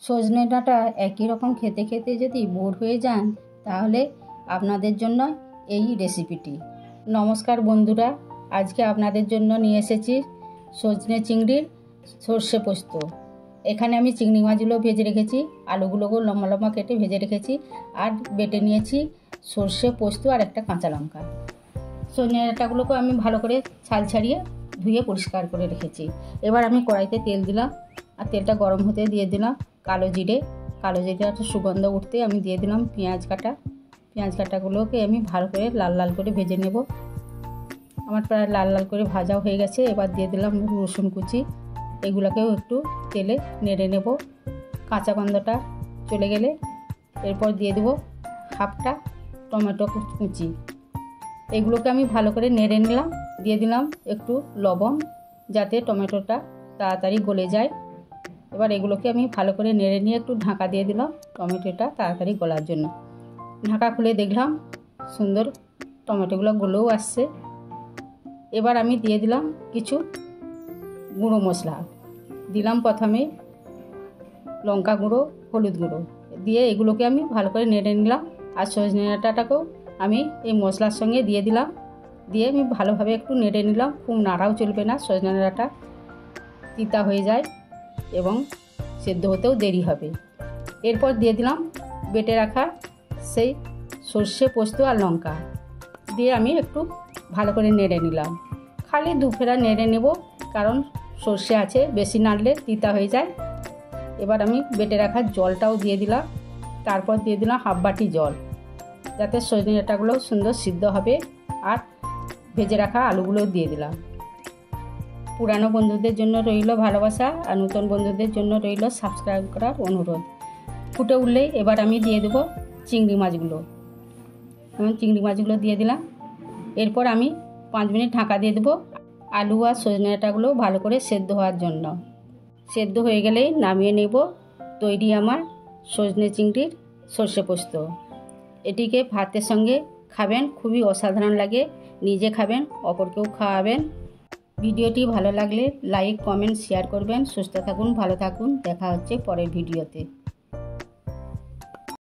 সজনে ডাঁটা একই রকম খেতে খেতে যদি বোর হয়ে যান তাহলে আপনাদের জন্য এই রেসিপিটি। নমস্কার বন্ধুরা, আজকে আপনাদের জন্য নিয়ে এসেছি সজনে চিংড়ির সর্ষে পোস্ত। এখানে আমি চিংড়ি মাছগুলো ভেজে রেখেছি, আলুগুলোকেও লম্বা লম্বা কেটে ভেজে রেখেছি, আর বেটে নিয়েছি সর্ষে পোস্ত আর একটা কাঁচা লঙ্কা। সজনে ডাঁটাগুলোকে আমি ভালো করে ছাল ছাড়িয়ে ধুয়ে পরিষ্কার করে রেখেছি। এবার আমি কড়াইতে তেল দিলাম, আর তেলটা গরম হতে দিয়ে দিলাম কালো জিরেটা সুগন্ধ উঠতে আমি দিয়ে দিলাম পেঁয়াজ কাটাগুলোকে আমি ভালো করে লাল লাল করে ভেজে নেব। আমার প্রায় লাল লাল করে ভাজা হয়ে গেছে। এবার দিয়ে দিলাম রসুন কুচি, এগুলোকেও একটু তেলে নেড়ে নেব। কাঁচা গন্ধটা চলে গেলে এরপর দিয়ে দেবো হাফটা টমেটো কুচি, এগুলোকে আমি ভালো করে নেড়ে নিলাম। দিয়ে দিলাম একটু লবণ যাতে টমেটোটা তাড়াতাড়ি গলে যায়। এবার এগুলোকে আমি ভালো করে নেড়ে নিয়ে একটু ঢাকা দিয়ে দিলাম টমেটোটা তাড়াতাড়ি গলার জন্য। ঢাকা খুলে দেখলাম সুন্দর টমেটোগুলো গলেও আসছে। এবার আমি দিয়ে দিলাম কিছু গুঁড়ো মশলা, দিলাম প্রথমে লঙ্কা গুঁড়ো, হলুদ গুঁড়ো দিয়ে এগুলোকে আমি ভালো করে নেড়ে নিলাম। আর সজনে ডাঁটাটাকেও আমি এই মশলার সঙ্গে দিয়ে দিলাম, দিয়ে আমি ভালোভাবে একটু নেড়ে নিলাম। খুব নাড়াও চলবে না, সজনে ডাঁটা তিতা হয়ে যায় এবং সেদ্ধ হতেও দেরি হবে। এরপর দিয়ে দিলাম বেটে রাখা সেই সর্ষে পোস্ত আর লঙ্কা দিয়ে আমি একটু ভালো করে নেড়ে নিলাম। খালি দু ফেরা নেড়ে নেব, কারণ সর্ষে আছে, বেশি নাড়লে তিতা হয়ে যায়। এবার আমি বেটে রাখা জলটাও দিয়ে দিলাম, তারপর দিয়ে দিলাম হাফ বাটি জল, যাতে সজনে ডাঁটাগুলো সুন্দর সিদ্ধ হবে। আর ভেজে রাখা আলুগুলো দিয়ে দিলাম। পুরানো বন্ধুদের জন্য রইল ভালোবাসা, আর নতুন বন্ধুদের জন্য রইল সাবস্ক্রাইব করার অনুরোধ। ফুটে উঠলেই এবার আমি দিয়ে দেবো চিংড়ি মাছগুলো। চিংড়ি মাছগুলো দিয়ে দিলাম। এরপর আমি 5 মিনিট ঢাকা দিয়ে দেবো আলু আর সজনে ডাঁটাগুলো ভালো করে সেদ্ধ হওয়ার জন্য। সেদ্ধ হয়ে গেলেই নামিয়ে নেব তৈরি আমার সজনে চিংড়ির সর্ষে পোস্ত। এটিকে ভাতের সঙ্গে খাবেন, খুবই অসাধারণ লাগে। নিজে খাবেন, অপরকেও খাওয়াবেন। ভিডিওটি ভালো লাগলে লাইক, কমেন্ট, শেয়ার করবেন। সুস্থ থাকুন, ভালো থাকুন। দেখা হচ্ছে পরের ভিডিওতে।